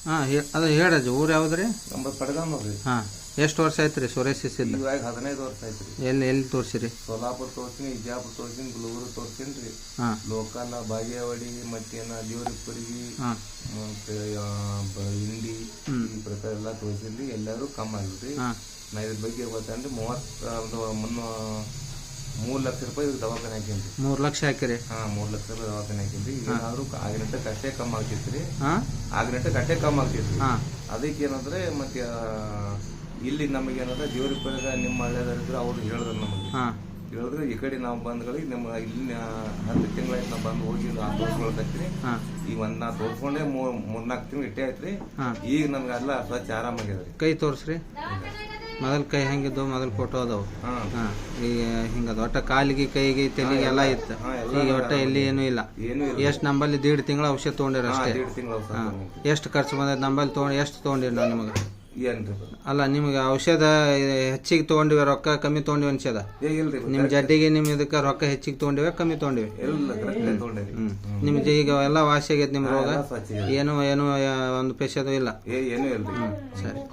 ಹಾಂ ಅದು ಹೇಳ್ರಿ ಊರು ಯಾವ್ದು ರೀ? ನಮ್ಮ ಪಡ್ಗಾಮ್ ನೋಡ್ರಿ. ಹಾಂ ಎಷ್ಟು ವರ್ಷ ಆಯ್ತು ರೀ ಸೋರಿಯಾಸಿಸ್ ಇದ್ದು? ಇವಾಗ 15 ವರ್ಷ ಆಯ್ತು ರೀ. ಎಲ್ಲಿ ತೋರಿಸಿರಿ? ಸೋಲಾಪುರ ತೋರಿಸ್ತೀನಿ, ವಿಜಯಪುರ ತೋರಿಸ್ತೀನಿ, ಗುಲ್ಬರ್ಗ ತೋರಿಸ್ತೀನಿ ರೀ. ಹಾಂ ಲೋಕಲ್ ಬಾಗೇವಾಡಿ ಮತ್ತೇನ ದೇವರಿಪ್ಪರಿಗೆ ಹಾಂ ಮತ್ತೆ ಹಿಂಡಿ ಈ ಪ್ರಕಾರ ಎಲ್ಲ ತೋರಿಸಿದ್ರಿ. ಎಲ್ಲರೂ ಕಮ್ಮಿ ಆಗಿದ್ರಿ. ನಾ ಇದ್ರ ಬಗ್ಗೆ ಗೊತ್ತಂದ್ರೆ 3 ಲಕ್ಷ ರೂಪಾಯಿ ದವಾಖಾನೆ ಹಾಕೇನ್ರಿ. 3 ಲಕ್ಷ ಹಾಕಿರಿ? ಹಾಂ 3 ಲಕ್ಷ ರೂಪಾಯಿ ದವಾಖಾನೆ ಹಾಕೇನ್ರಿ. ಏನಾದ್ರು ಆಗಿನಟ್ಟಕ್ಕೆ ಅಷ್ಟೇ ಕಮ್ಮಿ ಆಗ್ತೈತ್ರಿ. ಆಗಿನಟ್ಟಕ್ಕೆ ಅಷ್ಟೇ ಕಮ್ಮಿ ಆಗ್ತೈತ್ರಿ. ಅದಕ್ಕೆ ಏನಂದ್ರೆ ಮತ್ತೆ ಇಲ್ಲಿ ನಮಗೇನಂದ್ರೆ ದೇವರಿಪ್ಪರಿಗೆ ನಿಮ್ಮ ಹಳ್ಳಿಯವ್ರಿದ್ರೆ ಅವ್ರು ಹೇಳಿದ್ರು ನಮಗೆ. ಹೇಳಿದ್ರೆ ಈ ಕಡೆ ನಾವು ಬಂದ್ಗಳಿಗೆ ನಮ್ಮ ಇಲ್ಲಿ 10 ತಿಂಗಳಾಯ್ತು ನಾವು ಬಂದು ಹೋಗಿ ತೋರಿಸ್ಕೊಳ್ತೈತ್ರಿ. ಈಗ ನಾ ತೋರಿಸ್ಕೊಂಡೆ 3-4 ತಿಂಗಳು ಇಟ್ಟೆ ಆಯ್ತ್ರಿ. ಈಗ ನಮ್ಗೆ ಎಲ್ಲ ಸ್ವಚ್ಛ ಆರಾಮಾಗ್ಯದ್ರಿ. ಕೈ ತೋರಿಸ್ರಿ. ಮೊದಲು ಕೈ ಹೆಂಗಿದ್ದು? ಮೊದಲು ಫೋಟೋ ಅದಾವು. ಹಾಂ ಈಗ ಹಿಂಗದ ಒಟ್ಟ ಕಾಲಿಗೆ ಕೈಗೆ ತೆಲಿಗೆ ಎಲ್ಲ ಇತ್ತು. ಈಗ ಒಟ್ಟ ಎಲ್ಲಿ ಏನೂ ಇಲ್ಲ. ಎಷ್ಟು ನಂಬಲ್ಲಿ 1.5 ತಿಂಗಳ ಔಷಧ ತೊಗೊಂಡಿರ ಅಷ್ಟೇ? ಎಷ್ಟು ಖರ್ಚು ಬಂದೈತೆ ನಂಬಲ್ಲಿ ತೊಗೊಂಡು? ಎಷ್ಟು ತೊಗೊಂಡಿರಿ ನಾವು ನಿಮಗೆ? ಅಲ್ಲ ನಿಮ್ಗೆ ಔಷಧ ಹೆಚ್ಚಿಗೆ ತೊಗೊಂಡಿವೆ ರೊಕ್ಕ ಕಮ್ಮಿ ತೊಗೊಂಡಿವಿ ಅನ್ಸದ? ನಿಮ್ಮ ಜಡ್ಡಿಗೆ ನಿಮ್ಮ ಇದಕ್ಕೆ ರೊಕ್ಕ ಹೆಚ್ಚಿಗೆ ತೊಗೊಂಡಿವೆ ಕಮ್ಮಿ ತೊಗೊಂಡಿವಿ? ನಿಮ್ಗೆ ಈಗ ಎಲ್ಲ ವಾಸಿ ಆಗೈತೆ ನಿಮ್ಮ ರೋಗ? ಏನು ಒಂದು ಪೈಸೆದು ಇಲ್ಲ? ಏನು ಇಲ್ಲ. ಸರಿ.